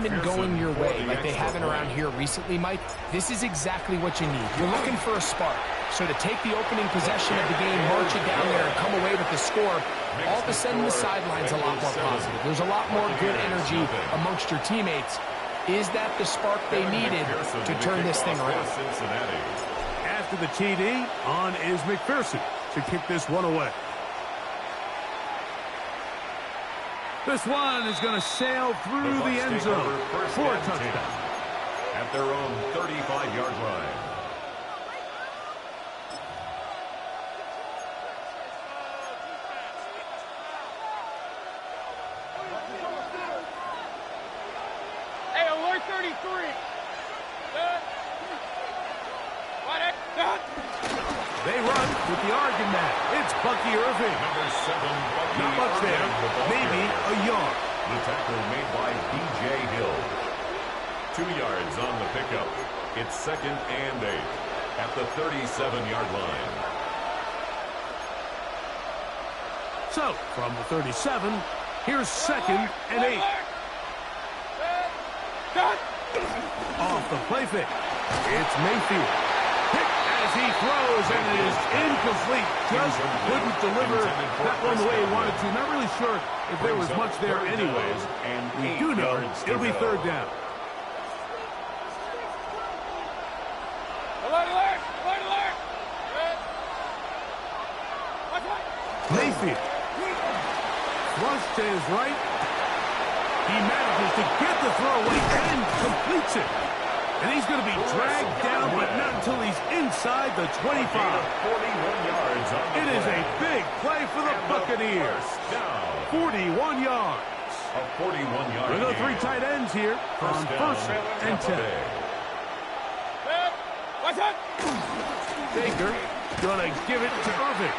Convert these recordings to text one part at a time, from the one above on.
been going your way like they haven't around here recently, Mike, this is exactly what you need. You're looking for a spark. So to take the opening possession of the game, march it down there, and come away with the score, all of a sudden the sideline's a lot more positive. There's a lot more good energy amongst your teammates. Is that the spark they needed to turn this thing around? After the TD, on is McPherson to kick this one away. This one is going to sail through the end zone for a touchdown. At their own 35-yard line. Hey, alert 33. They run with the Oregon man. It's Bucky Irving. Number 7, Bucky Not much Irving there. Maybe a yard. The tackle made by B.J. Hill. 2 yards on the pickup. It's 2nd and 8 at the 37-yard line. So, from the 37, here's 2nd and 8. Off the play fake. It's Mayfield. Pick as he throws, and it is incomplete. Just couldn't deliver that one the way he wanted to. Not really sure if there was much there anyways. And we do know it'll be 3rd down. Mayfield. Flush to his right. He manages to get the throw away and completes it. And he's going to be dragged down, but not until he's inside the 25. It is a big play for the Buccaneers. 41 yards. A 41-yard We go 3 tight ends here on 1st and 10. Baker going to give it to Irving.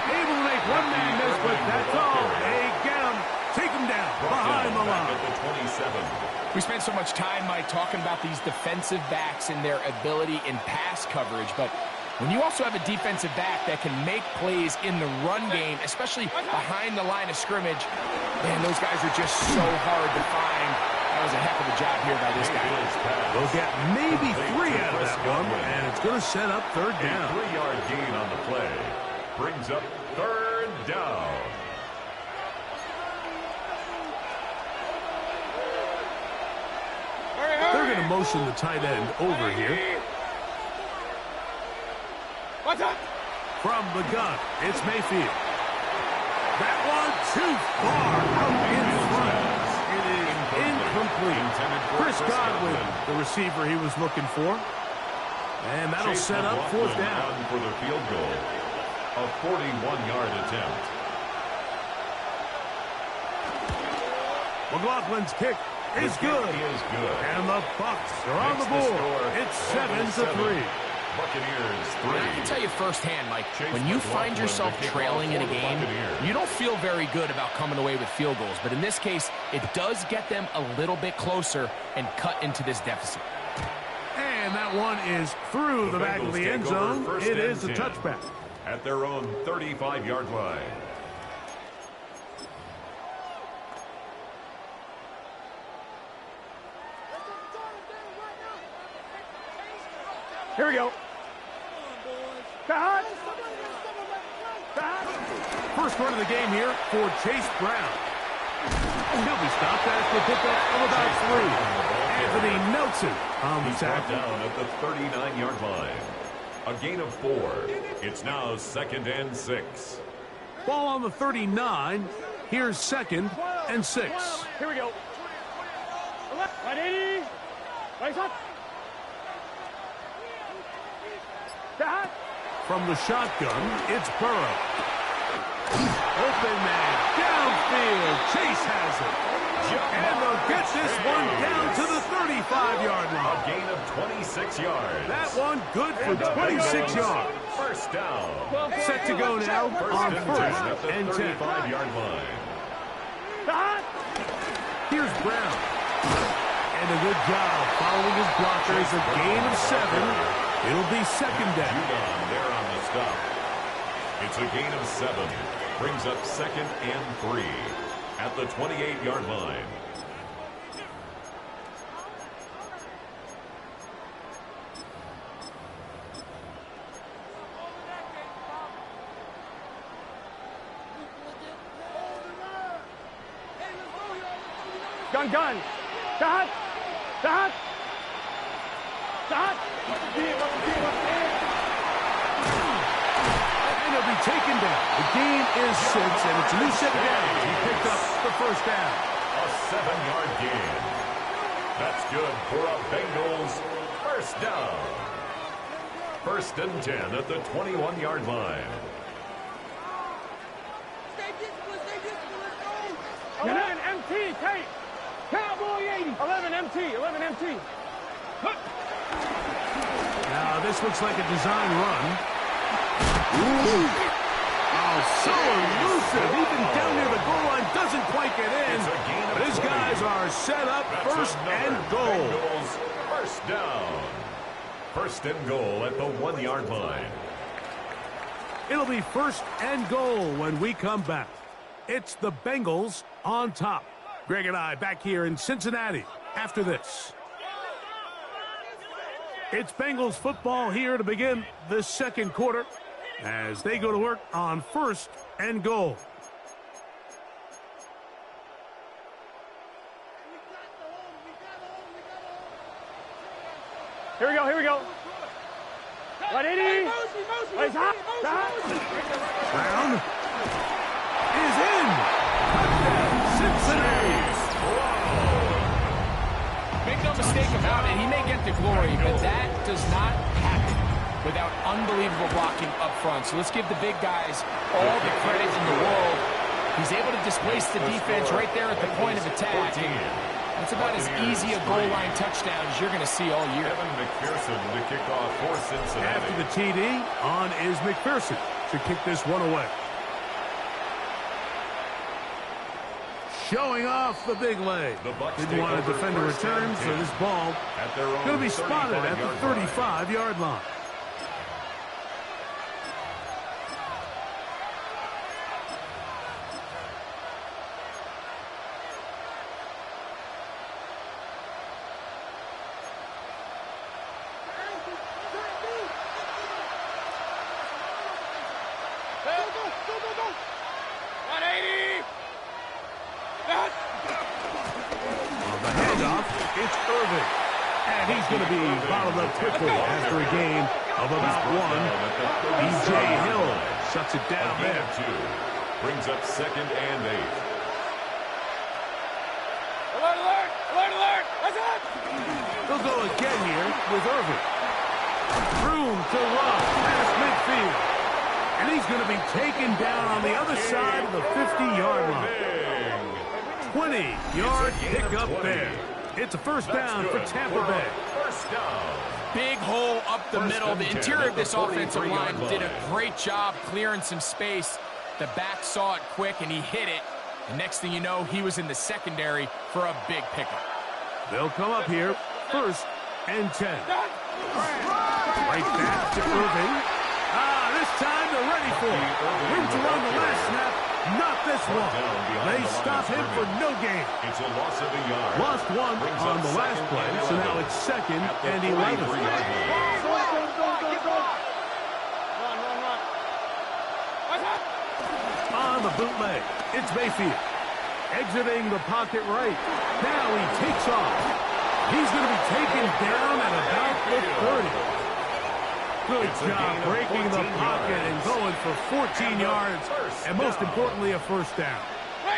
Able to make one man miss, but that's all. They get him. Take him down behind the line. At the 27. We spent so much time, Mike, talking about these defensive backs and their ability in pass coverage, but when you also have a defensive back that can make plays in the run game, especially behind the line of scrimmage, man, those guys are just so hard to find. That was a heck of a job here by this guy. They'll get maybe 3 out of that one, and it's going to set up 3rd down. A 3-yard gain on the play brings up 3rd down. They're going to motion the tight end over here. From the gun, it's Mayfield. That one too far out in front. It is incomplete. Chris Godwin, the receiver he was looking for. And that'll set up 4th down. For the field goal. A 41-yard attempt. McLaughlin's kick is good. And the Bucs are on the board. It's 7-3. Buccaneers 3. I can tell you firsthand, Mike, when you find yourself trailing in a game, you don't feel very good about coming away with field goals. But in this case, it does get them a little bit closer and cut into this deficit. And that one is through the back of the end zone. It is a touchback. At their own 35-yard line. Here we go. First run of the game here for Chase Brown. He'll be stopped after a pickup of about 3. Anthony Nelson on the tackle. Down at the 39-yard line. A gain of 4. It's now 2nd and 6. Ball on the 39. Here's 2nd and 6. Here we go. 180. Right up. From the shotgun, it's Burrow. Open man, downfield. Chase has it. And they'll get this one down to the 35-yard line. A gain of 26 yards. That one good for 26 yards. First down. Set to go now on 1st and 10. 35-yard line. Here's Brown. And a good job following his blockers. A gain of 7. It'll be 2nd down. There on the stop. It's a gain of 7. Brings up 2nd and 3 at the 28-yard line. Gun, gun. Start. Start. Start. And he'll be taken down. The game is 6, and it's a new set of downs. He picked up the first down. A 7-yard gain. That's good for a Bengals first down. 1st and 10 at the 21-yard line. 11 MT, take. Cowboy 80. 11 MT, 11 MT. Now, this looks like a design run. Ooh. Oh, so elusive. Even down near the goal line, doesn't quite get in. But his guys are set up. First and goal. Bengals first down. 1st and goal at the 1-yard line. It'll be 1st and goal when we come back. It's the Bengals on top. Greg and I back here in Cincinnati after this. It's Bengals football here to begin the 2nd quarter as they go to work on 1st and goal. Here we go, here we go. 180. It's hot. Brown is in. Touchdown, Cincinnati. Make no mistake about it, he may get the glory, but that does not happen without unbelievable blocking up front. So let's give the big guys all the credit in the world. He's able to displace the defense right there at the point of attack. That's about as easy a goal line touchdown as you're going to see all year. Evan McPherson to kick off for Cincinnati. After the TD, on is McPherson to kick this one away. Showing off the big leg. Didn't want to defend a return, so this ball going to be spotted at the 35-yard line. Going to be bottled up quickly after a gain of about 1. DJ Hill shuts it down there. 2. Brings up 2nd and 8. Alert, alert, alert, alert. What's up? They'll go again here with Irvin. Room to run past midfield. And he's going to be taken down on the other side of the 50-yard line. 20-yard pickup there. It's a first down for Tampa Bay. First down. Big hole up the middle. The interior of this offensive line did a great job clearing some space. The back saw it quick, and he hit it. The next thing you know, he was in the secondary for a big pickup. They'll come up here, 1st and 10. Right back to Irving. This time they're ready for it. Room to run the last snap. Not this one. They stop him for no gain. It's a loss of a yard. Lost 1 on the last play, so now it's 2nd and 11. On the bootleg, it's Mayfield. Exiting the pocket right. Now he takes off. He's going to be taken down at about the 30. Good job breaking the pocket and going for 14 yards, and most importantly, a first down.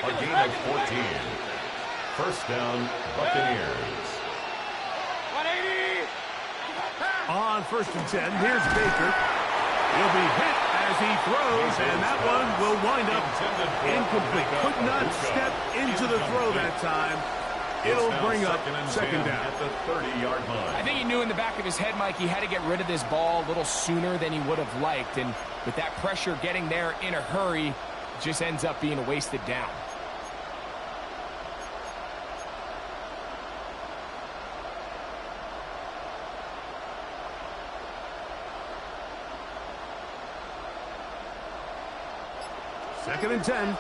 A gain of 14. First down, Buccaneers. 180. On 1st and 10, here's Baker. He'll be hit as he throws, and that one will wind up incomplete. Could not step into the throw that time. It'll bring up 2nd down at the 30-yard line. I think he knew in the back of his head, Mike, he had to get rid of this ball a little sooner than he would have liked. And with that pressure getting there in a hurry, it just ends up being a wasted down. Second and 10.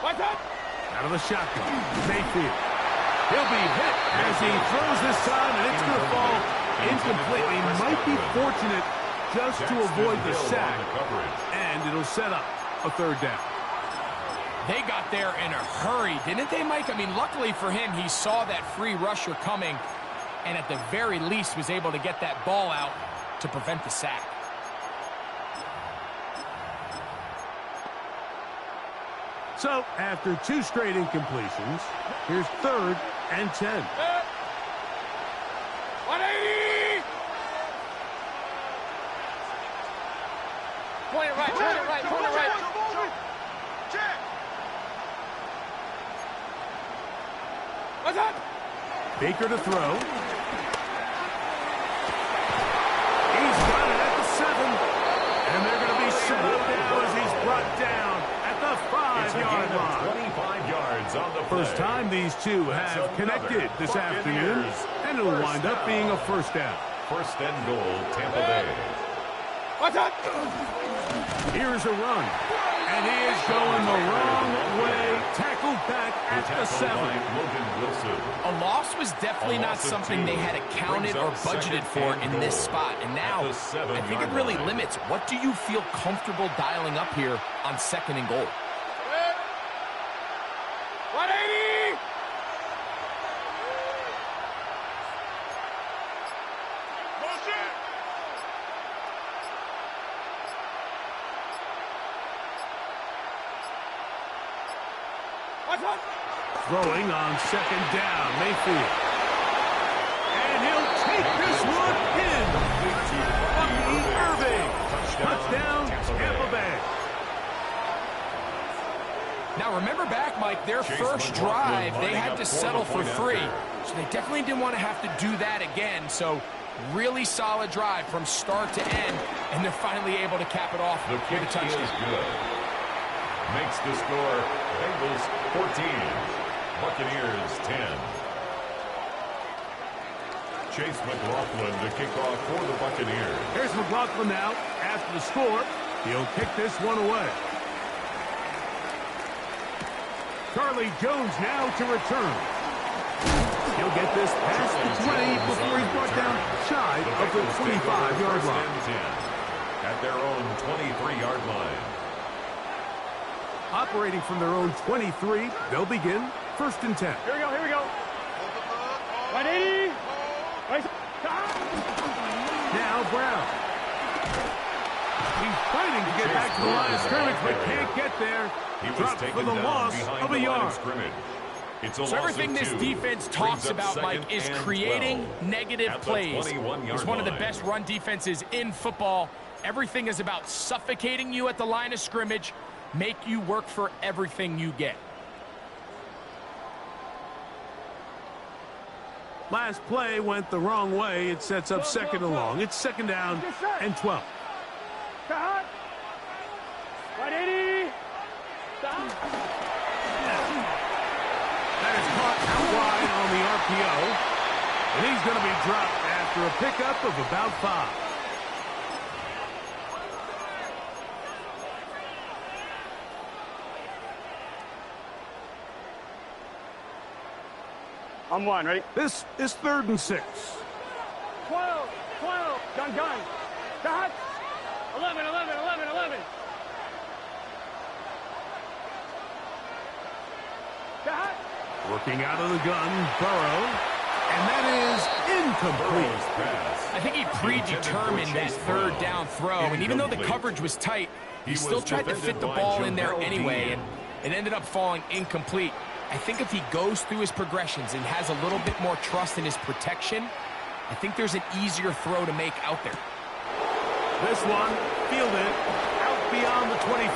What's up? Out of the shotgun, Mayfield. He'll be hit as he throws this time, and it's going to fall incomplete. He might be fortunate just to avoid the sack, and it'll set up a 3rd down. They got there in a hurry, didn't they, Mike? I mean, luckily for him, he saw that free rusher coming and at the very least was able to get that ball out to prevent the sack. So, after 2 straight incompletions, here's 3rd and 10. 180! Point it right, point it right, point it right. Check. What's up? Baker to throw. He's got it at the 7. And they're going to be slowed down as he's brought down at the 5-yard line. 25 yards on the play. First time these two have connected this afternoon, and it'll wind up being a first down. First and goal, Tampa Bay. What's up? Here's a run, and he is going the wrong way. Tackled back at the 7. A loss was definitely not something they had accounted or budgeted for in this spot. And now, I think it really limits what do you feel comfortable dialing up here on 2nd and goal. 180! Motion! What's up? Throwing on 2nd down, Mayfield. And he'll take this one in. Bucky Irving. Touchdown, Tampa Bay. Now, remember back, Mike, their first drive, they had to settle for free. So they definitely didn't want to have to do that again. So really solid drive from start to end, and they're finally able to cap it off with a touchdown. Is good. Makes the score Bengals 14, Buccaneers 10. Chase McLaughlin to kick off for the Buccaneers. Here's McLaughlin now. After the score, he'll kick this one away. Charlie Jones now to return. He'll get this past the 20 before he's brought down shy of the 25-yard line. At their own 23-yard line. Operating from their own 23, they'll begin 1st and 10. Here we go, here we go. 180! Now Brown. He's fighting to get back to the line of scrimmage, but can't get there. He was Dropped taken for the down loss behind of the a line yard. scrimmage. It's a So loss everything of this 2. defense Brings talks up about, Mike, 2nd is and creating 12 negative at the plays. 21-yard It's one of the line. best run defenses in football. Everything is about suffocating you at the line of scrimmage, make you work for everything you get. Last play went the wrong way. It sets up 2nd and long. It's 2nd down and 12. Cut! 180! Stop! That is caught out wide on the RPO. And he's going to be dropped after a pickup of about 5. I'm 1, ready? This is 3rd and 6. 12, 12, gun. Cut! 11. Cut! Working out of the gun, Burrow. And that is incomplete. I think he predetermined that 3rd down throw, and even though the coverage was tight, he still tried to fit the ball in there anyway, and it ended up falling incomplete. I think if he goes through his progressions and has a little bit more trust in his protection, I think there's an easier throw to make out there. This one, fielded out beyond the 25.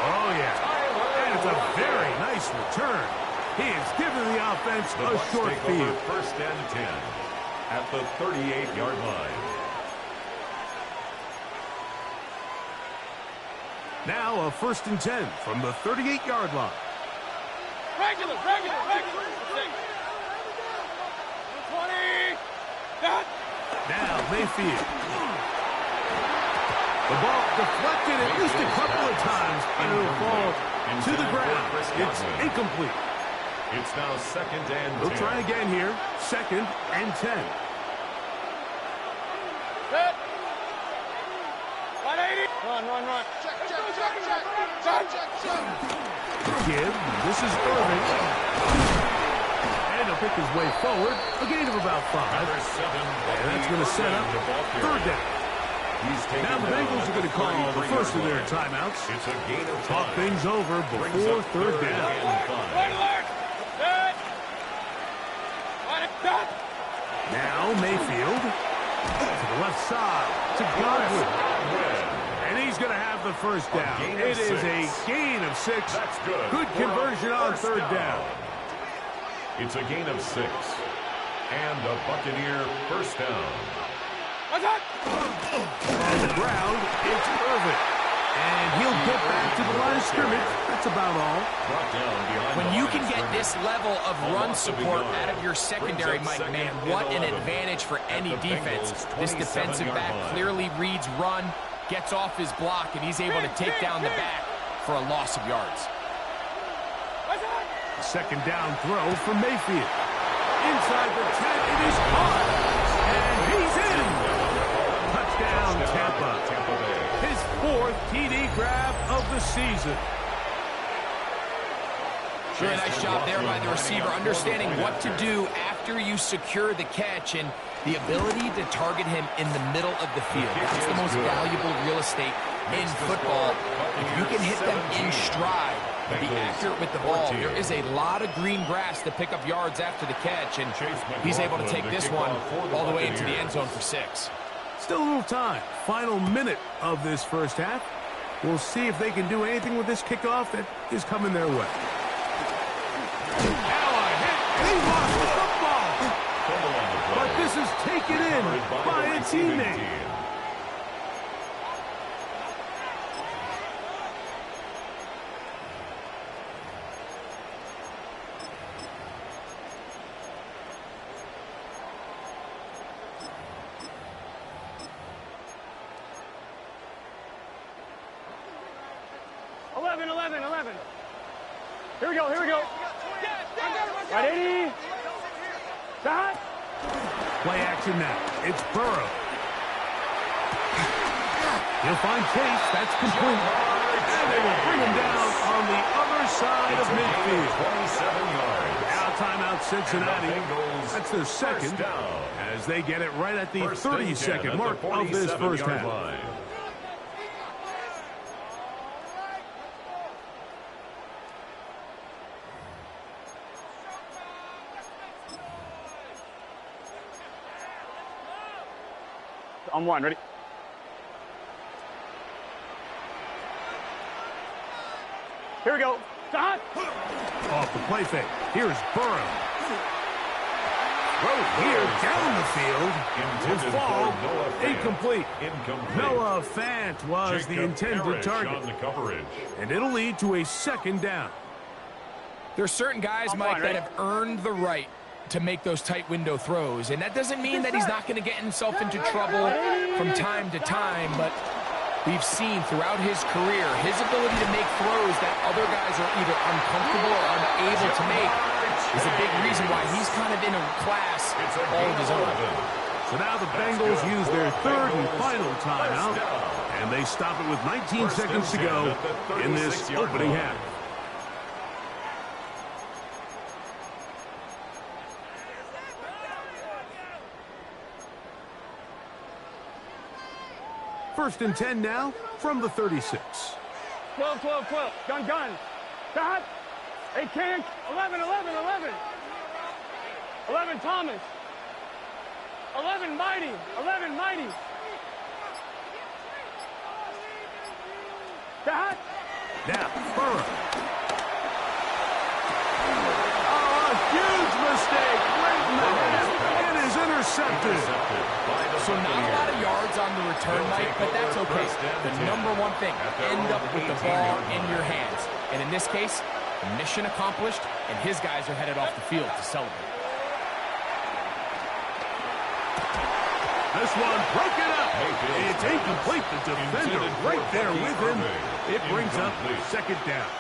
Oh, yeah. And it's a very nice return. He has given the offense a short field. 1st and 10 at the 38-yard line. Now a 1st and 10 from the 38-yard line. Regular. 20. Cut! Now Mayfield. The ball deflected at least a couple of times, and it'll fall to the ground. It's incomplete. It's now 2nd and 10. We'll try again here. 2nd and 10. Set! 180! Run. Give. This is Irving. And he'll pick his way forward. A gain of about 5. And that's going to set up 3rd down. Now the Bengals are going to call the first of their timeouts. It's a gain of 5. Talk things over before 3rd down. Now Mayfield to the left side to Godwin. And he's going to have the first down. It is a gain of 6. That's good. Good conversion on 3rd down. It's a gain of 6. And a Buccaneer first down. On the ground, it's Irving. And he'll get back to the line of scrimmage. That's about all. When you can get this level of run support out of your secondary, Mike, man, what an advantage for any defense. This defensive back clearly reads run, gets off his block, and he's able to take down the back for a loss of yards. Second down throw for Mayfield. Inside the 10, it is caught. And he's in. Touchdown, Tampa Bay. His 4th TD grab of the season. Really nice job there by the receiver, understanding what to do after you secure the catch and the ability to target him in the middle of the field. That's the most valuable real estate in football. If you can hit them in stride, be accurate with the ball, there is a lot of green grass to pick up yards after the catch, and he's able to take this one all the way into the end zone for 6. Still a little time. Final minute of this first half. We'll see if they can do anything with this kickoff that is coming their way. Now a hit. He lost the football. But this is taken in by a teammate. Here we go. Right, 80. Stop. Play action now. It's Burrow. He'll find Chase. That's complete. And they will bring him down on the other side of midfield. 27 yards. Now timeout Cincinnati. That's their second as they get it right at the 30-second mark of this first half. On 1, ready? Here we go. Stop. Off the play fake. Here's Burrow. Throw here down the field. Will fall. Incomplete. Noah Fant was the intended target. And it'll lead to a second down. There's certain guys, Mike, that have earned the right to make those tight window throws, and that doesn't mean that he's not going to get himself into trouble from time to time, but we've seen throughout his career his ability to make throws that other guys are either uncomfortable or unable to make is a big reason why he's kind of in a class all of his own. So now the Bengals use their 3rd and final timeout, and they stop it with 19 seconds to go in this opening half. First and 10 now from the 36. 12. Gun. Stop. 8 King. 11. 11 Thomas. 11 Mighty. Stop. Now, Burrow. Oh, a huge mistake. Right in the head. It is intercepted. So not a lot of yards on the return, Mike, but that's okay. The number one thing, end up with the ball in your hands. And in this case, mission accomplished, and his guys are headed off the field to celebrate. This one broken up. It's incomplete. The defender right there with him. It brings up second down.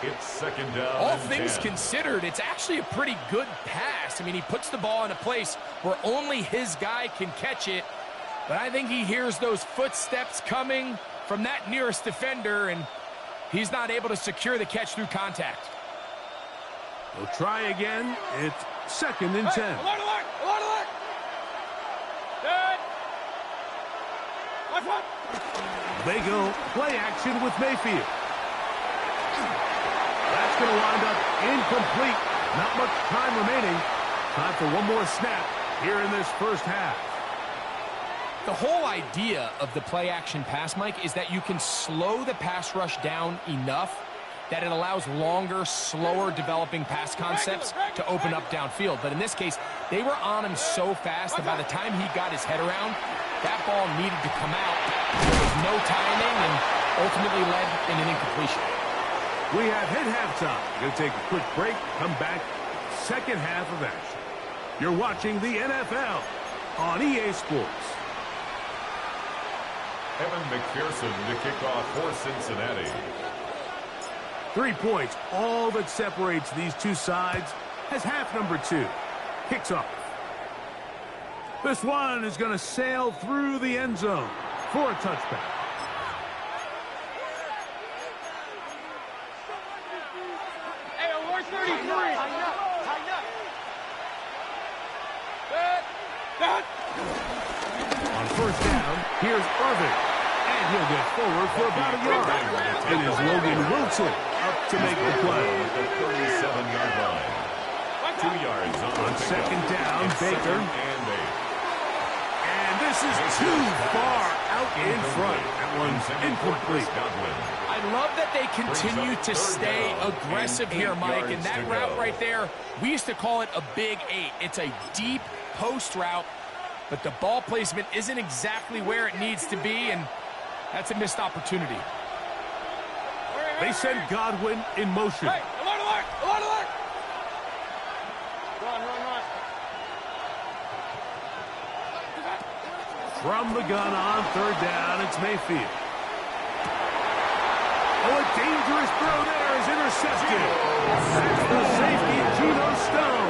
It's second down. All things considered, it's actually a pretty good pass. I mean, he puts the ball in a place where only his guy can catch it. But I think he hears those footsteps coming from that nearest defender, and he's not able to secure the catch through contact. We'll try again. It's 2nd and 10. Alert, alert, alert, alert. Good. Watch one. They go play action with Mayfield. That's going to wind up incomplete. Not much time remaining. Time for one more snap here in this first half. The whole idea of the play-action pass, Mike, is that you can slow the pass rush down enough that it allows longer, slower developing pass concepts to open up downfield. But in this case, they were on him so fast that by the time he got his head around, that ball needed to come out. There was no timing and ultimately led in an incompletion. We have hit halftime. Going to take a quick break, come back, second half of action. You're watching the NFL on EA Sports. Evan McPherson to kick off for Cincinnati. 3 points, all that separates these two sides, as half number 2 kicks off. This one is going to sail through the end zone for a touchback. Hey, we're 33. Tighten up. Good. On first down, here's Irvin. And he'll get forward for about a yard. It is Logan Wilson up to make the play. At the 37-yard line. 2 yards On second down, Baker. And this is too far out in front. That one's incomplete. I love that they continue to stay aggressive here, Mike. And that route right there, we used to call it a Big 8. It's a deep post route, but the ball placement isn't exactly where it needs to be, and that's a missed opportunity. They send Godwin in motion. Hey, alert, alert, alert, alert. Run. From the gun on third down, it's Mayfield. Oh, a dangerous throw there is intercepted. That's the safety, Geno Stone.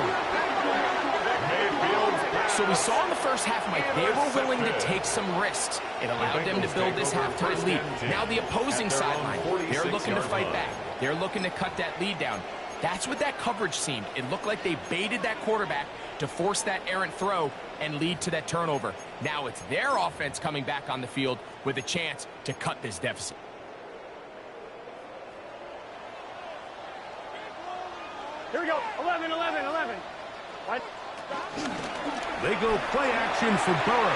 So we saw in the first half, Mike, they were willing to take some risks. It allowed them to build this halftime lead. Now the opposing sideline, they're looking to fight back. They're looking to cut that lead down. That's what that coverage seemed. It looked like they baited that quarterback to force that errant throw and lead to that turnover. Now it's their offense coming back on the field with a chance to cut this deficit. Here we go. 11. What? They go play action for Burrow.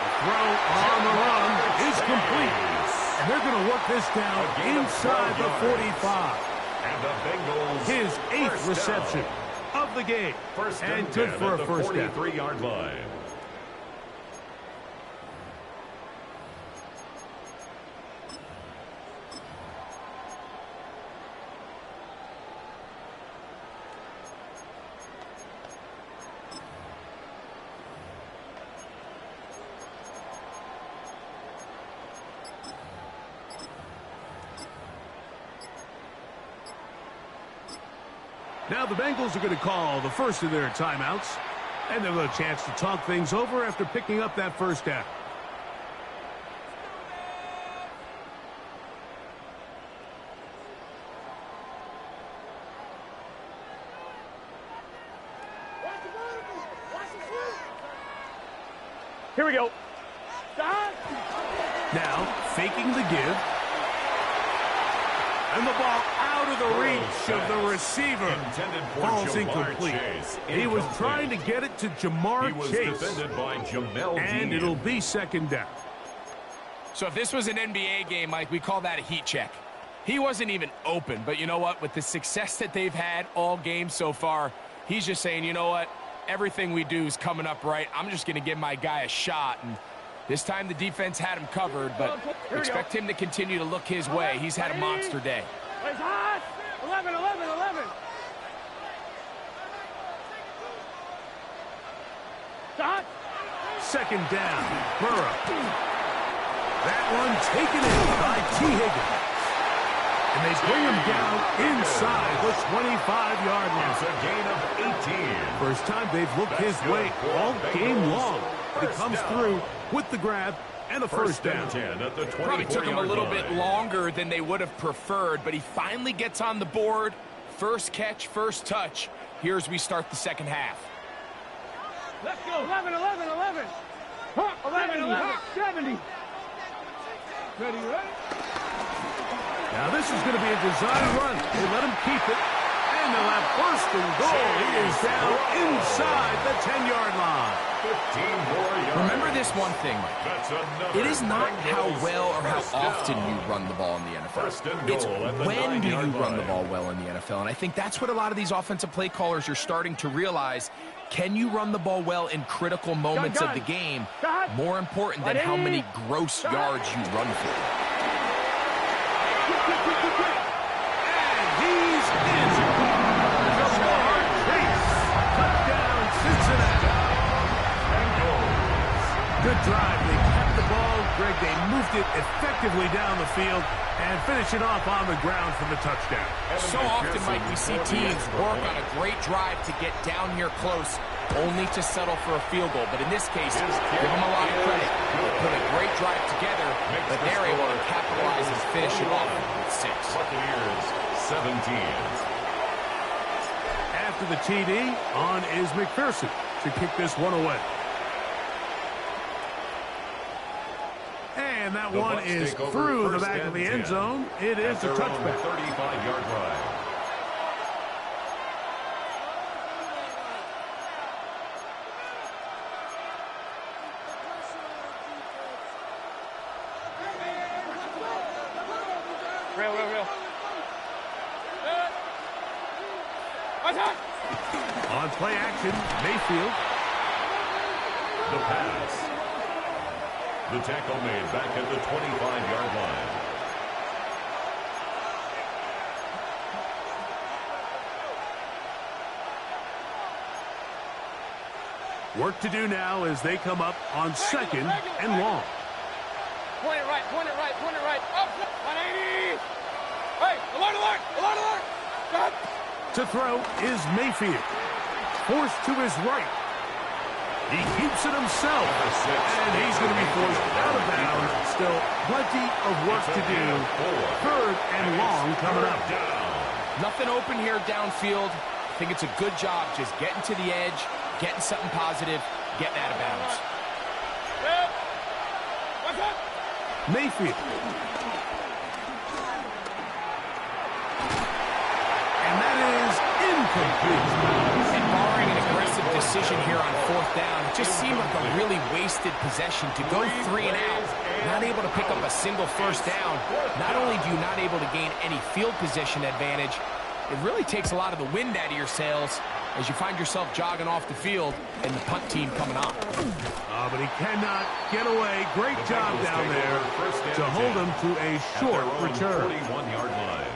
The throw on the run is complete. And they're going to work this down inside the 45. And the Bengals, his 8th reception of the game. And good for a first down. 43-yard line. Now the Bengals are going to call the first of their timeouts. And they'll have a chance to talk things over after picking up that first down. Here we go. Now, faking the give. And the ball out of the reach of the receiver. Falls incomplete. He was trying to get it to Jamar Chase. Defended by Jamel and Dean. it'll be second down. So if this was an NBA game, Mike, we call that a heat check. He wasn't even open, but you know what? With the success that they've had all game so far, he's just saying, you know what? Everything we do is coming up right. I'm just going to give my guy a shot. And this time the defense had him covered, but expect him to continue to look his way. He's had a monster day. 11. Second down, Burrow. That one taken in by T. Higgins. And they bring him down inside the 25-yard line. It's a gain of 18. First time they've looked his way all game long. He comes through with the grab and a first down. 10 at the 24-yard Probably took him a little line. bit longer than they would have preferred, but he finally gets on the board. First catch, first touch. Here as we start the second half. Let's go. 11, 11, 11. 11, 11, 70. Ready, ready? Now this is going to be a design run. They let him keep it. And they'll have first and goal. He is down inside the 10-yard line. 15 more yards. Remember this one thing, Mike. That's another. It is not how Bengals well or how first often down. you run the ball in the First NFL. and It's goal at the when do you 9-yard run the line. ball well in the NFL. And I think that's what a lot of these offensive play callers are starting to realize. Can you run the ball well in critical moments of the game? More important than how many gross yards you run for. And he's in. Lamar Chase. Touchdown, Cincinnati. Good drive. They kept the ball. Greg, they moved it effectively down the field and finish it off on the ground for the touchdown. So often, Mike, we see teams work on a great drive to get down here close, only to settle for a field goal. But in this case, give them a lot of credit. They put a great drive together, but they're able to capitalize and finish it off with 6. Buccaneers 17. After the TD, on is McPherson to kick this one away. And that one Bucs is take over through the first back and of the end 10. zone. It is a At their own touchback. 35-yard line. Real. On play action, Mayfield. The pass. The tackle made back at the 25-yard line. Work to do now as they come up on second and long. Point it right. Up, 180. Hey, alert. Stop. To throw is Mayfield. Forced to his right. He keeps it himself. And he's going to be forced out of bounds. Still plenty of work to do. Third and long coming up. Nothing open here downfield. I think it's a good job just getting to the edge, getting something positive, getting out of bounds. Mayfield. And that is incomplete. And barring an aggressive decision here on fourth down, it just seemed like a really wasted possession to go 3 and out, not able to pick up a single first down. Not only do you not able to gain any field position advantage, it really takes a lot of the wind out of your sails as you find yourself jogging off the field and the punt team coming on. But he cannot get away. Great job down there to hold him to a short return. 41-yard line.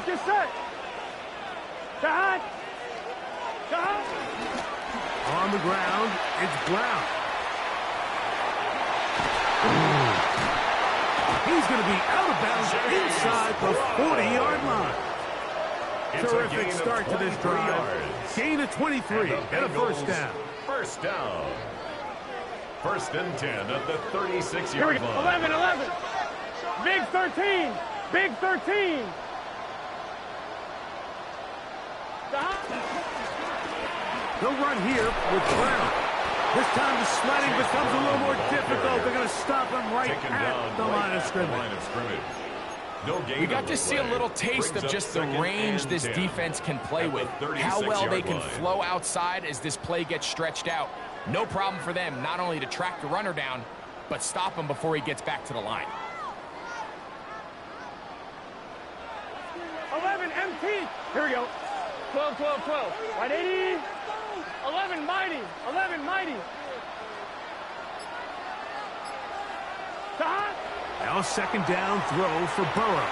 Just set. Shot. On the ground, it's Brown. He's going to be out of bounds inside the 40-yard line. Terrific start to this drive. Gain of 23 and a first down. First down. First and 10 at the Here we 36-yard go. line. 11. Big 13. Big 13. They'll run here with Brown. This time the sledding becomes a little more difficult. They're going to stop him right Taken at down the right line of at the scrimmage. line of scrimmage. No gain We got on to the see a play. little taste Brings of up just the second range and this 10 defense can play at the with. 36-yard How well they can line. flow outside as this play gets stretched out. No problem for them not only to track the runner down, but stop him before he gets back to the line. 11 MT. Here we go. 12. 180. 11 mighty. Shot. Now a second down throw for Burrow.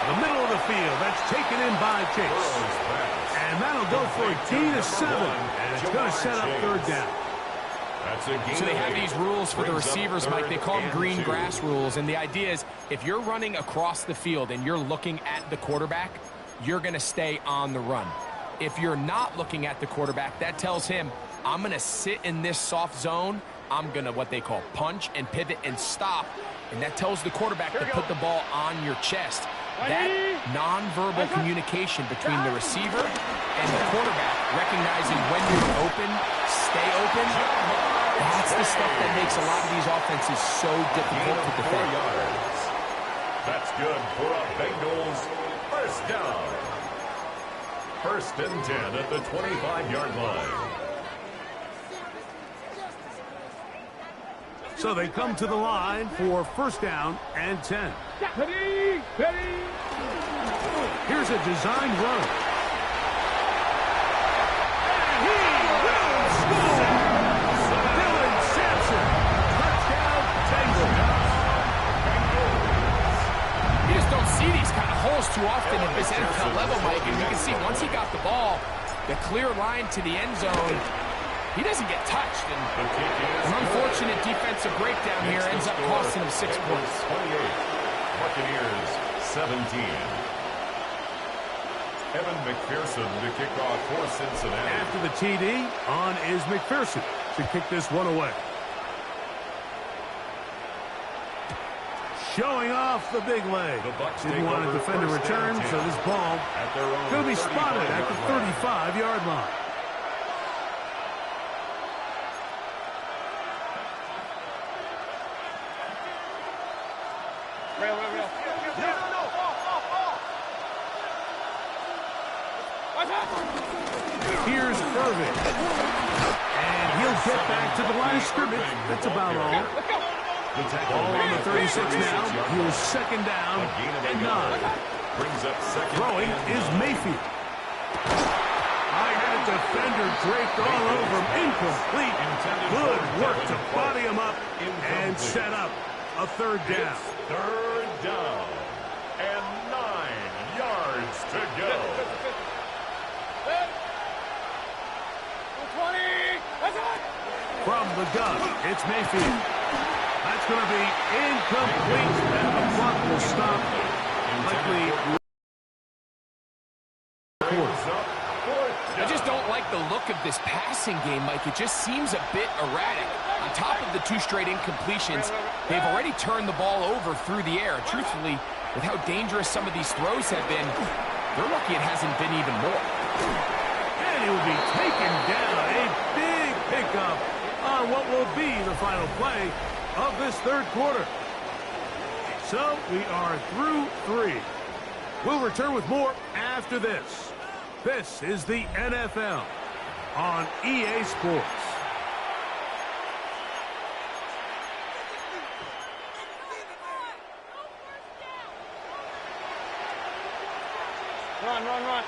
The middle of the field. That's taken in by Chase. And that'll go for a gain of 7. And it's going to set up third down. That's a gain So they of have 8. these rules for the Brings up receivers, Mike. They call them third green and 2. grass rules. And the idea is if you're running across the field and you're looking at the quarterback, you're going to stay on the run. If you're not looking at the quarterback, that tells him, I'm going to sit in this soft zone. I'm going to what they call punch and pivot and stop. And that tells the quarterback to put the ball on your chest. That nonverbal communication between the receiver and the quarterback, recognizing when you're open, stay open, that's the stuff that makes a lot of these offenses so difficult to defend. That's good for a Bengals first down. 1st and 10 at the 25-yard line. So they come to the line for 1st down and 10. Ready. Here's a designed run. And he will score! Dylan Sampson. Touchdown, Bengals. You just don't see these kind of holes too often at this NFL level, Mike. And you can see once he got the ball, the clear line to the end zone, he doesn't get touched. And an unfortunate defensive breakdown here ends up costing him 6 points. 28. Buccaneers 17. Evan McPherson to kick off for Cincinnati. After the TD, on is McPherson to kick this one away. Showing off the big leg. Didn't want to defend a return, so this ball going to be spotted at the 35-yard line. Here's Irvin. And he'll get back to the line of scrimmage. That's about all. Ball on the 36 now. He was 2nd down and 9. Throwing is Mayfield. I had a defender draped all over him. Incomplete. Good work to body him up and set up a 3rd down. 3rd down and 9 yards to go. 20. From the gun, it's Mayfield. That's going to be incomplete, and the clock will stop. Likely. I just don't like the look of this passing game, Mike. It just seems a bit erratic. On top of the 2 straight incompletions, they've already turned the ball over through the air. Truthfully, with how dangerous some of these throws have been, they're lucky it hasn't been even more. And he will be taken down. A big pickup on what will be the final play of this 3rd quarter. So we are through 3. We'll return with more after this. This is the NFL on EA Sports. Run.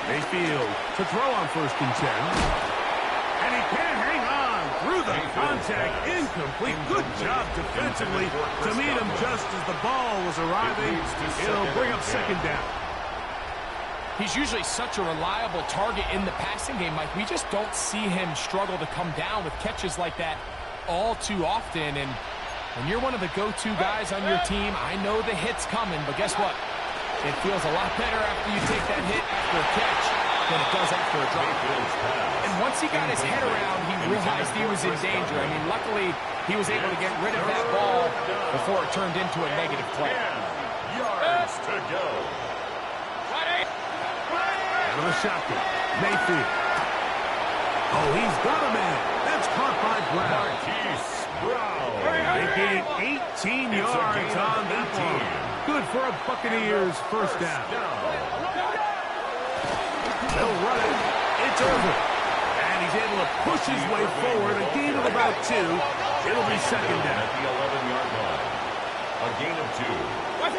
Mayfield to throw on 1st and 10. And he can't hang on through the contact. Incomplete. Good job defensively to meet him just as the ball was arriving. It'll bring up 2nd down. He's usually such a reliable target in the passing game, Mike. We just don't see him struggle to come down with catches like that all too often. And when you're one of the go-to guys on your team, I know the hit's coming, but guess what? It feels a lot better after you take that hit after a catch than it does after a drop. And once he got his head around, he realized he was in danger. I mean, luckily, he was able to get rid of that ball before it turned into a negative play. 10 yards to go. Out of the shotgun. Mayfield. Oh, he's got a man. That's caught by Brown. Marquise Brown. They gain 18 yards on that one. Good for a Buccaneers 1st down. They'll run it. It's over. And he's able to push his way forward. A gain of about 2. It'll be 2nd down. At the 11-yard line. A gain of 2.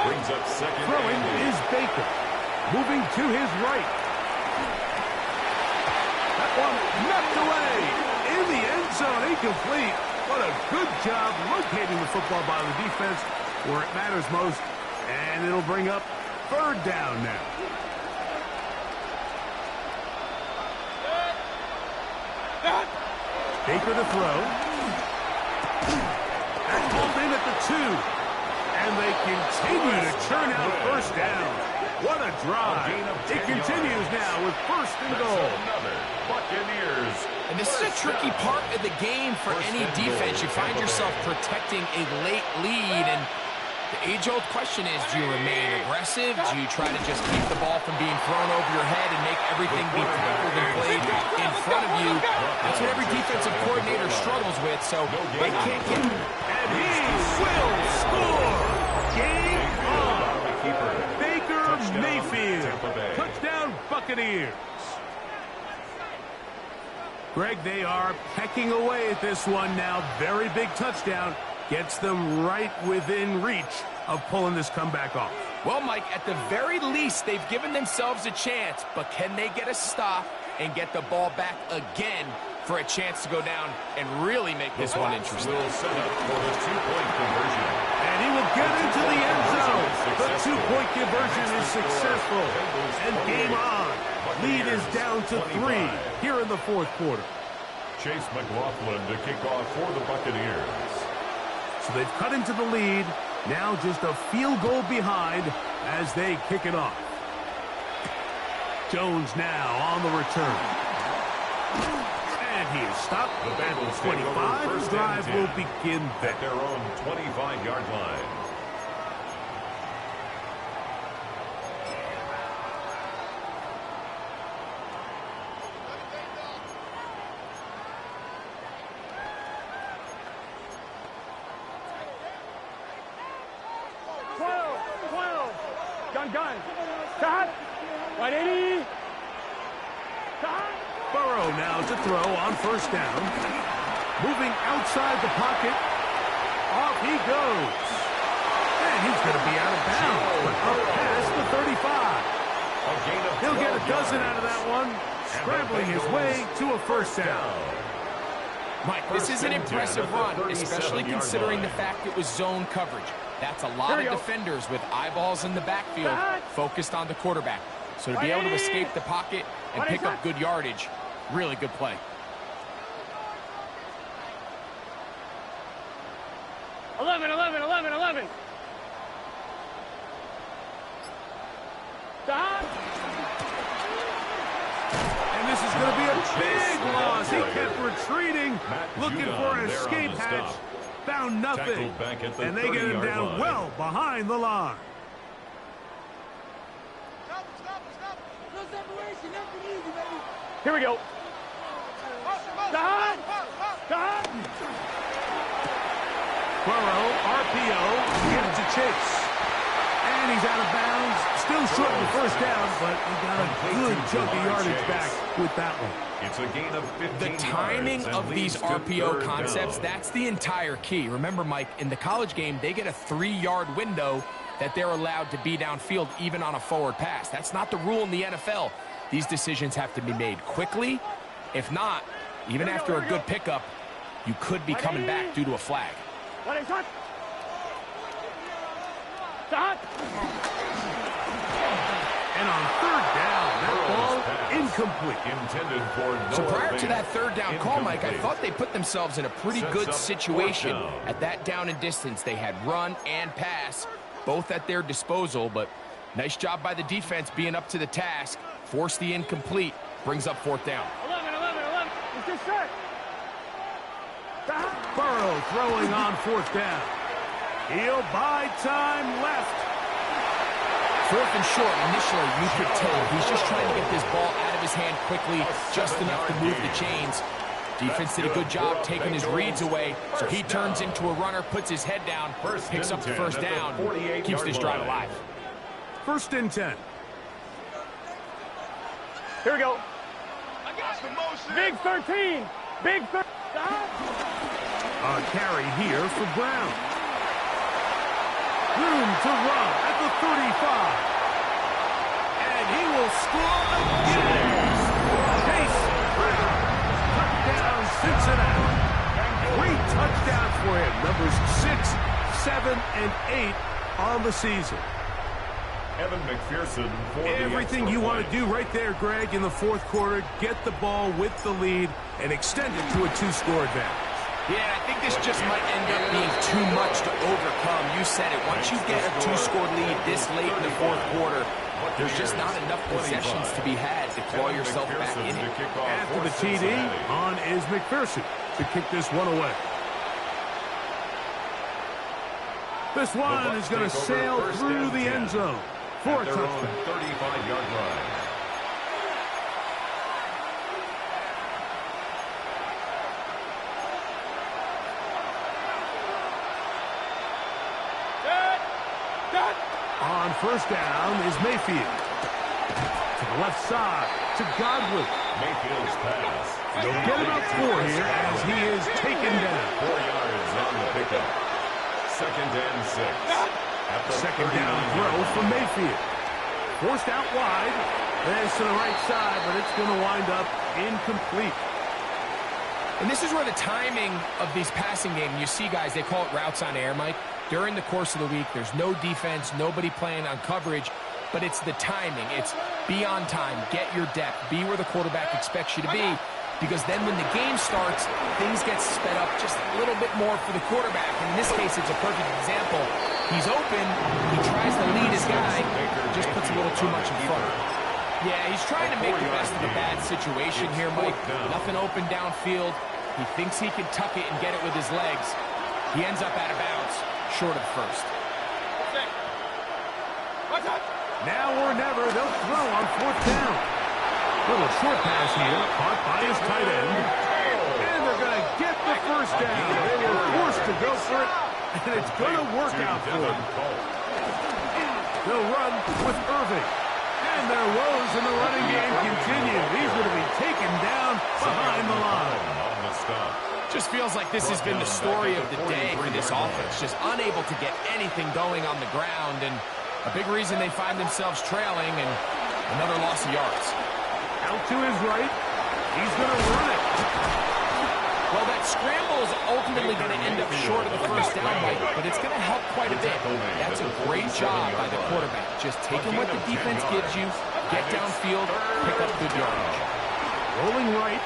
Brings up 2nd. Throwing is Baker. Moving to his right. That one knocked away. In the end zone. Incomplete. What a good job locating the football by the defense where it matters most. And it'll bring up 3rd down now. Baker to throw. That's pulled in at the 2. And they continue to churn out first down. What a drive. It continues now with first and goal. Buccaneers. And this is a tricky part of the game for any defense. You find yourself protecting a late lead, and the age-old question is, do you remain aggressive? Do you try to just keep the ball from being thrown over your head and make everything be tackled and played in front of you? That's what every defensive coordinator struggles with, so they can't get... And he will score! Game on! Baker Mayfield. Touchdown, Buccaneers. Greg, they are pecking away at this one now. Very big touchdown. Gets them right within reach of pulling this comeback off. Well, Mike, at the very least, they've given themselves a chance, but can they get a stop and get the ball back again for a chance to go down and really make this one interesting? Will set up for the two-point conversion. And he will get into the end zone. The two-point conversion is successful. And game on. Lead is down to 3 here in the fourth quarter. Chase McLaughlin to kick off for the Buccaneers. So they've cut into the lead. Now just a field goal behind as they kick it off. Jones now on the return. And he is stopped at the 25. The drive will begin there. At their own 25-yard line. Gun. Stop. 180. Stop. Burrow now to throw on first down. Moving outside the pocket. Off he goes. And he's going to be out of bounds. But up past the 35. He'll get a dozen out of that one. Scrambling his way to a first down. Mike, this is an impressive run, especially considering the fact it was zone coverage. That's a lot of defenders with eyeballs in the backfield focused on the quarterback. So to be able to escape the pocket and pick up good yardage, really good play. Eleven. Stop. And this is going to be a big loss. He kept retreating, looking for an escape hatch. Found nothing. And they get him down well behind the line. No separation. Nothing easy, baby. Here we go. Stop. Burrow, RPO, gives a chase. And he's out of bounds. Still short of the first down, but he got a good chunk of yardage back with that one. It's a gain of 15 The timing yards of these RPO concepts, that's the entire key. Remember, Mike, in the college game, they get a 3-yard window that they're allowed to be downfield even on a forward pass. That's not the rule in the NFL. These decisions have to be made quickly. If not, even after a good pickup, you could be coming back due to a flag. Stop. And on third down, that ball incomplete. Intended for So prior to that third down call, Mike, I thought they put themselves in a pretty good situation at that down and distance. They had run and pass, both at their disposal, but nice job by the defense being up to the task. Force the incomplete, brings up fourth down. 11. It's just set. Burrow throwing on fourth down. He'll buy time left. Fourth and short, initially, you could tell he's just trying to get this ball out of his hand quickly, just enough to move the chains. Defense did a good job taking his reads away, so he turns into a runner, puts his head down, picks up the first down, keeps this drive alive. First and 10. Here we go. Big 13. A carry here for Brown. Room to run at the 35. And he will score again. Chase Brown. Touchdown Cincinnati. 3 touchdowns for him. Numbers 6, 7, and 8 on the season. Evan McPherson for Everything you want to do right there, Greg, in the fourth quarter. Get the ball with the lead and extend it to a 2-score advantage. Yeah, I think this just might end up being too much to overcome. You said it. Once you get a 2-score lead this late in the fourth quarter, there's just not enough possessions to be had to claw yourself back in it. After the TD, on is McPherson to kick this one away. This one is going to sail through the end zone for a touchdown. 35-yard line. On first down is Mayfield. To the left side, to Godwin. Mayfield's pass. They'll get about 4 here as he is taken down. 4 yards on the pickup. Second and 6. At the Second down throw for Mayfield. Forced out wide. There's to the right side, but it's going to wind up incomplete. And this is where the timing of these passing games, you see guys, they call it routes on air, Mike. During the course of the week, there's no defense, nobody playing on coverage, but it's the timing. It's be on time, get your depth, be where the quarterback expects you to be, because then when the game starts, things get sped up just a little bit more for the quarterback. In this case, it's a perfect example. He's open, he tries to lead his guy, just puts a little too much in front. Yeah, he's trying to make the best of a bad situation here, Mike. Nothing open downfield. He thinks he can tuck it and get it with his legs. He ends up out of bounds, short of first. Now or never, they'll throw on fourth down. Little short pass here, caught by his tight end. And they're going to get the first down. They were forced to go for it, and it's going to work out for them. They'll run with Irving. And their woes in the running game continue. He's going to be taken down behind the line. Just feels like this has been the story of the day for this offense. Just unable to get anything going on the ground, and a big reason they find themselves trailing, and another loss of yards. Out to his right. He's going to run it. Well, that scramble is ultimately going to end up short of the first down, Mike, but it's going to help quite a bit. That's a great job by the quarterback. Just taking what the defense gives you, get downfield, pick up good yardage. Rolling right.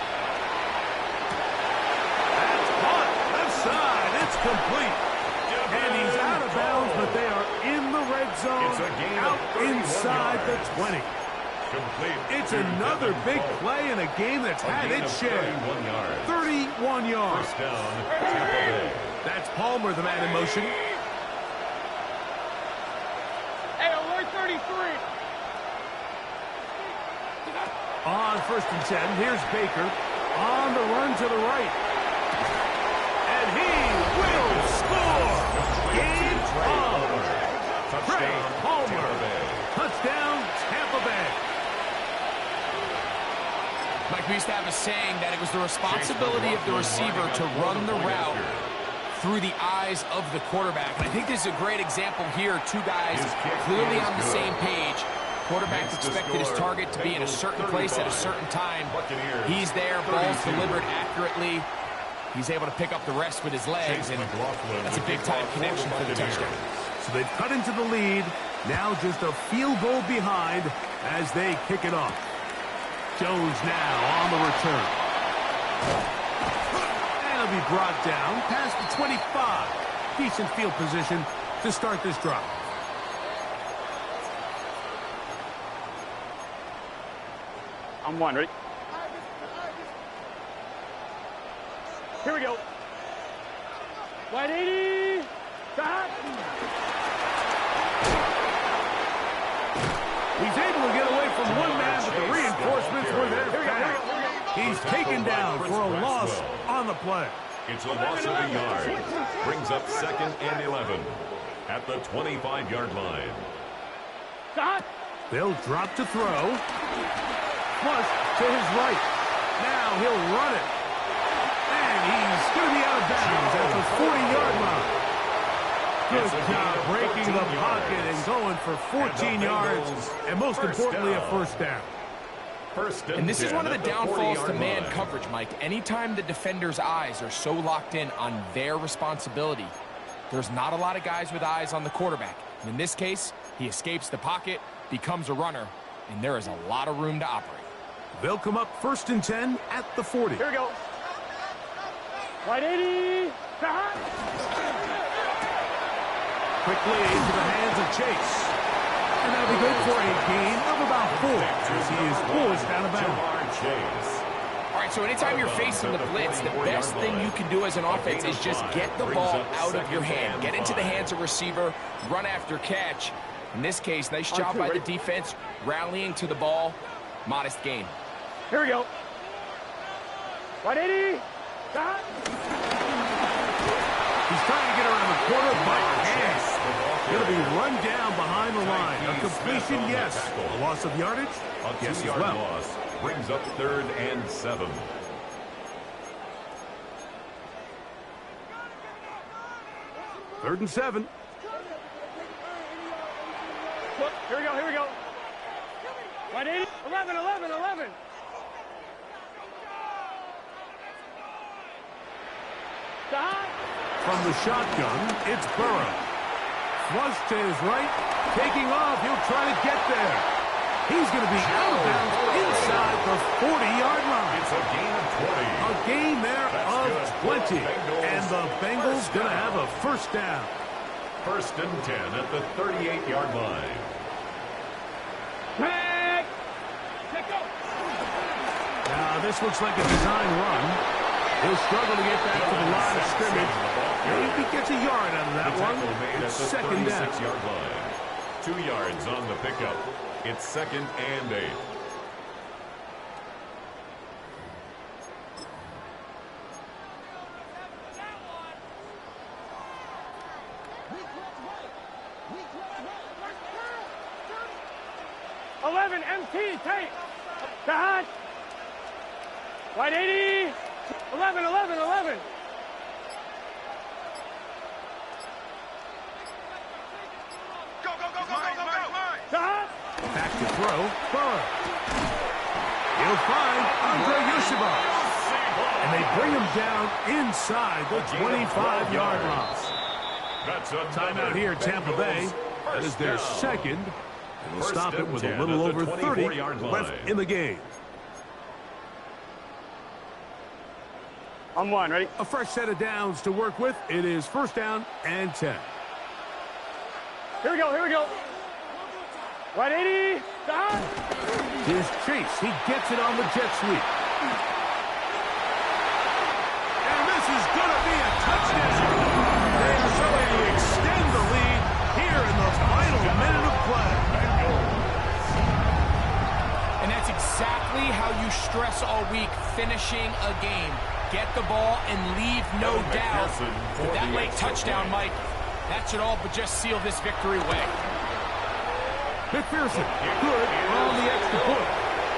That's caught. Left side. It's complete. And he's out of bounds, but they are in the red zone, out inside the 20. It's another big play in a game that's had its share. 31 yards. First down, Tampa Bay. That's Palmer, the man in motion. Hey, alert 33. On first and 10, here's Baker. On the run to the right. And he will score. Game on. Touchdown, Palmer. Tampa Bay. Touchdown, Tampa Bay. Mike, we used to have a saying that it was the responsibility of the receiver to run the route through the eyes of the quarterback. And I think this is a great example here. Two guys clearly on the same page. Quarterback expected his target to be in a certain place at a certain time. He's there, ball's delivered accurately. He's able to pick up the rest with his legs, and that's a big-time connection for the touchdown. So they've cut into the lead. Now just a field goal behind as they kick it off. Jones now on the return. And he'll be brought down past the 25. Decent field position to start this drive. I'm one, ready? Here we go. 180. Stop. He's able to get away from one man, but the reinforcements were there fast. He's taken down for a loss on the play. It's a loss of a yard. Brings up second and 11 at the 25-yard line. Stop. They'll drop to throw. Plus to his right. Now he'll run it. And he's going to be out of bounds at the 40-yard line. Good job breaking the pocket and going for 14 yards, and most importantly, a first down. And this is one of the downfalls to man coverage, Mike. Anytime the defender's eyes are so locked in on their responsibility, there's not a lot of guys with eyes on the quarterback. And in this case, he escapes the pocket, becomes a runner, and there is a lot of room to operate. They'll come up first and 10 at the 40. Here we go. Wide 80. Quickly into the hands of Chase. And that'll be good for a gain of about 4 as he is forced out of bounds. All right, so anytime you're facing the blitz, the best thing you can do as an offense is just get the ball out of your hand. Get into the hands of receiver, run after catch. In this case, nice job by the defense, rallying to the ball. Modest gain. Here we go. 180. He's trying to get around the corner, but can't. Going to be run down behind the line. A completion, yes. A loss of yardage, yes as well. Loss brings up 3rd and 7. Third and 7. Here we go, here we go. 180. 11, 11, 11. From the shotgun, it's Burrow. Flush to his right, taking off. He'll try to get there. He's going to be out of bounds inside the 40-yard line. It's a gain of 20. A gain there of 20. And the Bengals going to have a first down. 1st and 10 at the 38-yard line. Now, this looks like a design run. He'll struggle to get back to the line of scrimmage. Maybe gets a yard out of that one. It's 2nd down. 36-yard line. 2 yards on the pickup. It's 2nd and 8. MT, tape. Behind. 180. 11, 11, 11. Go, go, go, go, go, go, go. Back to throw. Burrow. He'll find Andre Yoshiba. And they bring him down inside the 25-yard line. Timeout here, Tampa Bay. That is their second. And we'll stop it with a little over 30 left in the game. On 1, ready? A fresh set of downs to work with. It is 1st down and 10. Here we go, here we go. 180. Here's Chase. He gets it on the jet sweep. And this is going to be a touchdown. They are going to extend the lead here in the final minute of play. And that's exactly how you stress all week, finishing a game. Get the ball and leave no doubt. With that late touchdown, Mike, that should all but just seal this victory away. McPherson, good on the extra point.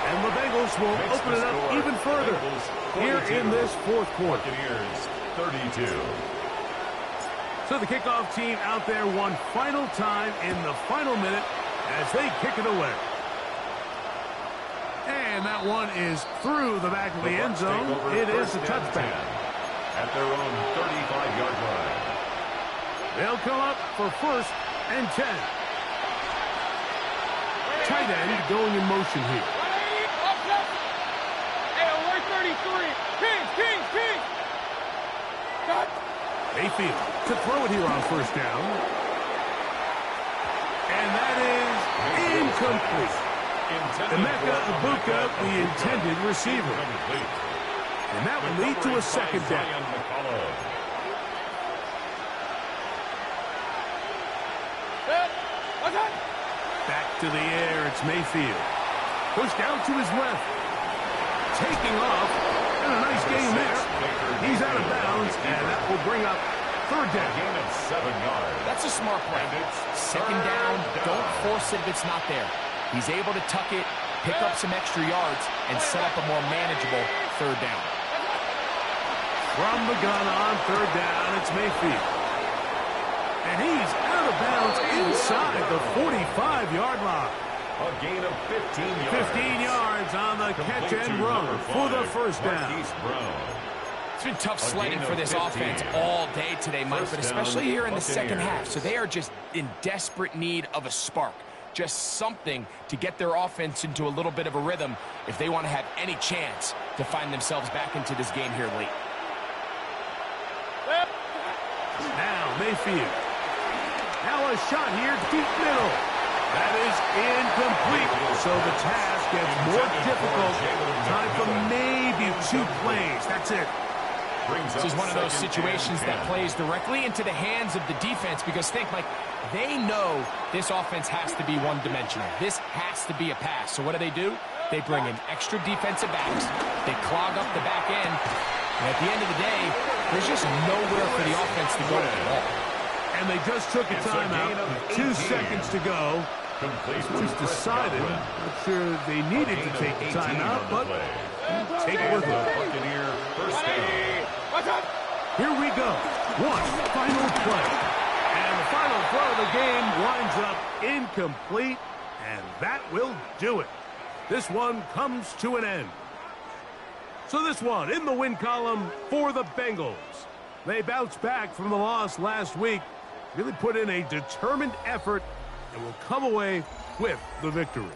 And the Bengals will open it up even further here in this 4th quarter. 32. So the kickoff team out there one final time in the final minute as they kick it away. And that one is through the back of the end zone. It is a touchback. At their own 35-yard line. They'll come up for 1st and 10. Tight end going in motion here. Hey, alert 33. Kings. Mayfield to throw it here on 1st down. And that is incomplete. Emeka Ibuka, the intended receiver. And that will lead to a 2nd down. Back to the air, it's Mayfield. Pushed out to his left. Taking off. And a nice game there. He's out of bounds, and that will bring up 3rd down. Gain of 7 yards. That's a smart play. 2nd down, don't force it if it's not there. He's able to tuck it, pick up some extra yards, and set up a more manageable 3rd down. From the gun on 3rd down, it's Mayfield. And he's out of bounds inside the 45-yard line. A gain of 15 yards. 15 yards on the catch and run for the 1st down. It's been tough sledding for this offense all day today, Mike, but especially here in the 2nd half. So they are just in desperate need of a spark. Just something to get their offense into a little bit of a rhythm if they want to have any chance to find themselves back into this game here late. Now Mayfield. Now a shot here, deep middle. That is incomplete. So the task gets more difficult. Time for maybe 2 plays. That's it. This is one of those situations that plays directly into the hands of the defense because think, Mike, they know this offense has to be one-dimensional. This has to be a pass. So what do? They bring in extra defensive backs. They clog up the back end. And at the end of the day, there's just nowhere for the offense to go with the ball. And they just took a timeout. 2 seconds to go. It was decided. Not sure they needed to take the timeout, but take it with them. Here we go. One final play. And the final throw of the game winds up incomplete, and that will do it. This one comes to an end. So this one in the win column for the Bengals. They bounced back from the loss last week, really put in a determined effort, and will come away with the victory.